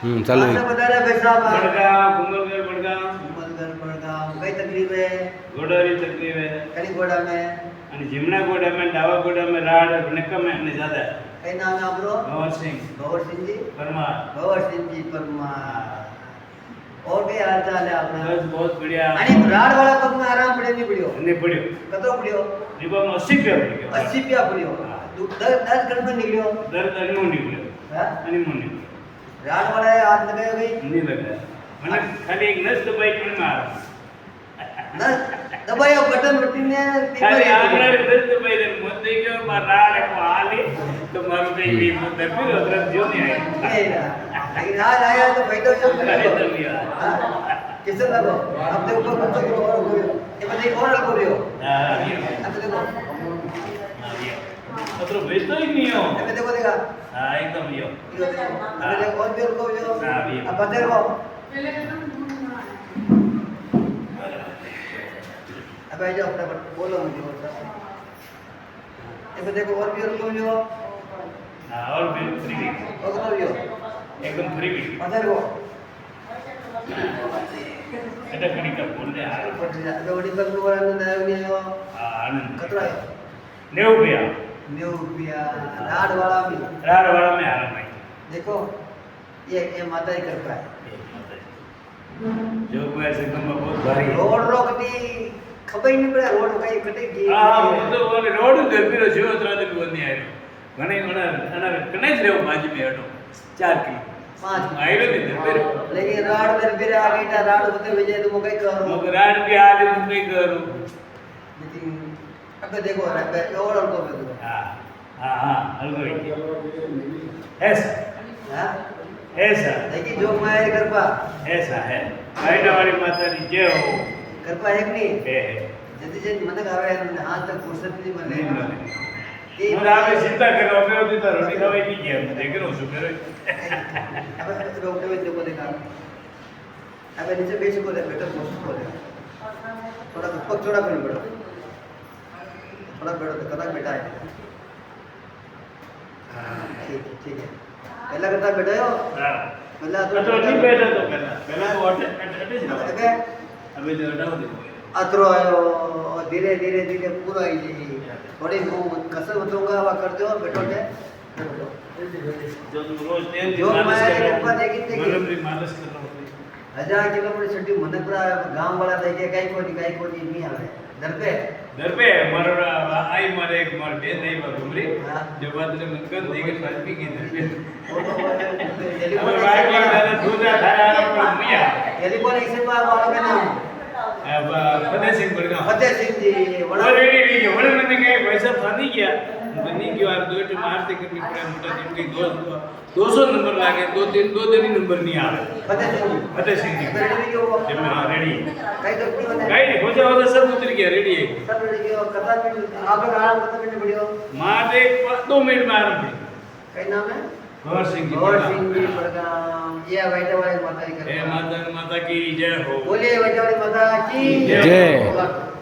चालू कहाँ से बता रहे भाई साहब आप? बड़गांव कुंभलगढ़ बड़गांव कुंभलगढ़ बड़गांव कई तकलीफ है गोडारी तकलीफ है कड़ी गोड़ा में અને જીમણા ગોડામાં ડાવા ગોડામાં રાડ નકમ અને જ્યાદા कई नाम है आपरो ભવર સિંહ जी પરમાર भवर सिंह जी परमार और कई हाल चाल है आपना બસ बहुत बढ़िया आणि राड वाला पग में आराम पड़े नहीं पड़ियो ને પડ્યો कतो पड़ियो રીબામાં 80 રૂપિયા પડી ગયો 80 रुपया पड़ियो 10 घंटे में निकलियो દર દરનું નીકળ્યો हाँ? અને મું નીકળ્યો राड वाला है हाथ लगायो भाई નહીં લગાય મને ખાલી એક નસ દબાઈ પણ માર ना दबायो बटन बटन ने ખાલી આંગળા નસ દબાઈ દે મત દઈ ગયો માર રાડ કો આલી તો મારું કઈ બી મત પીરો અદરક જો નહીં આવી लेकिन आज आया तो भाई तो सब અરે તમે યાર किसे लगो अपने ऊपर बच्चों को और कोई ये बताइए और अलग हो रही हो હા આવ્યો अब देखो અતરો બેસતો જ નહીં હો अब देखो देखा હા એકદમ યો ये देखो अब देखो और भी अलग हो रही हो हाँ, भी। अब बताइए को अब आ जाओ फटाफट बोलो मुझे और सब ये देखो और भी अलग हो रही हो હા ઓર બી ફ્રી વીક और हो रही हो એકદમ ફ્રી વીક बताइए को એટલે ઘણી કપ બોલને આ अब बड़ी कर लो वाला ना नहीं आयो હા આનંદ कतरा है 90 રૂપિયા 90 रुपया राड वाला भी રાડ વાળા में आराम आई देखो ये माता ही कर पाए जो कोई ऐसे कम बहुत भारी है रोड रोकती खबर ही नहीं पड़ा रोड कहीं कटेगी હા તો ઓલે રોડ ગરબીરો જેવો ત્રાદલ બંધી આવ્યો ઘણી ઘણા અને કને જ રહ્યો બાજુ મે હટો 4 કિલો 5 આવ્યો ને ગરબીરો लेकिन राड दर फिर आ गई था राड होते वजह तो कहीं करो મગ રાડ બી આલે હું કઈ કરું लेकिन अब देखो अब और को देखो હા હા હા હલકો ऐसा हां ऐसा लेकिन जो मायर कर पा ऐसा है कायदा वाली माता नी जय हो कर पा है कि नहीं है जल्दी जल्दी मन आवे हाथ तक फुर्सत नहीं मिले હું આવે ચિંતા કરો અમે હોતી તો રોટી ખવાઈ ગઈ ગયા હું દેખ રહ્યો છું મેરે अब रोकते हुए देखो देखा अब नीचे बेच को दे बेटा कोशिश को दे थोड़ा ऊपर थोड़ा कर बेटा थोड़ा बेटा तो कदा बेटा है ठीक है पहला करता बेटा हो હા पहला તો નહીં બેઠા તો પહેલા તો અટે જ રહો अबे હવે જો હટાવો દે अतरो आयो धीरे धीरे धीरे पूरा आई जी थोड़ी कसर उतरूंगा वा कर दो बैठो जे જો તું રોજ તેલ जो मैं कृपा देखी મરમ देखी રી માલિશ કરતો 1000 किलोमीटर छुट्टी मनपुरा गांव वाला देखे कई को नहीं आवे डर पे મારો આઈ મારે એક માર બે નહીં બાર ઉમરી હા. જો બાદ રે મત કર દેગે ફાલપી કી દર पे वो तो હવે બાઈક માં દાદા દૂધા ખારા પર મિયા टेलीफोन ऐसे बार वाला का नाम ફતેહ સિંહ બડગાંવ फतेह सिंह जी बड़ा ઓલરેડી વી ગયો મને મને કઈ પૈસા ફાની ગયા બની ગયો આ દોટ મારતે કરવી પડે મોટા દિન કે 200 નંબર લાગે દो दिन નંબર નહીં આવે फतेह सिंह जी ફતેહ સિંહ જી रेडी हो જેમ હા રેડી कई तो नहीं होता કઈ નહીં પહોંચ્યા હોતા સબ ઉતરી ગયા રેડી है सब रेडी हो कथा भी आप लोग आराम करते बैठे बढ़ियो मारे 2 मिनट में आराम पड़ी कई नाम है भवर सिंह जी और सिंह जी बड़गाम ये बैठे वाले माता जी हे कर माता की जय हो बोलिए बैठे वाली माता की जय।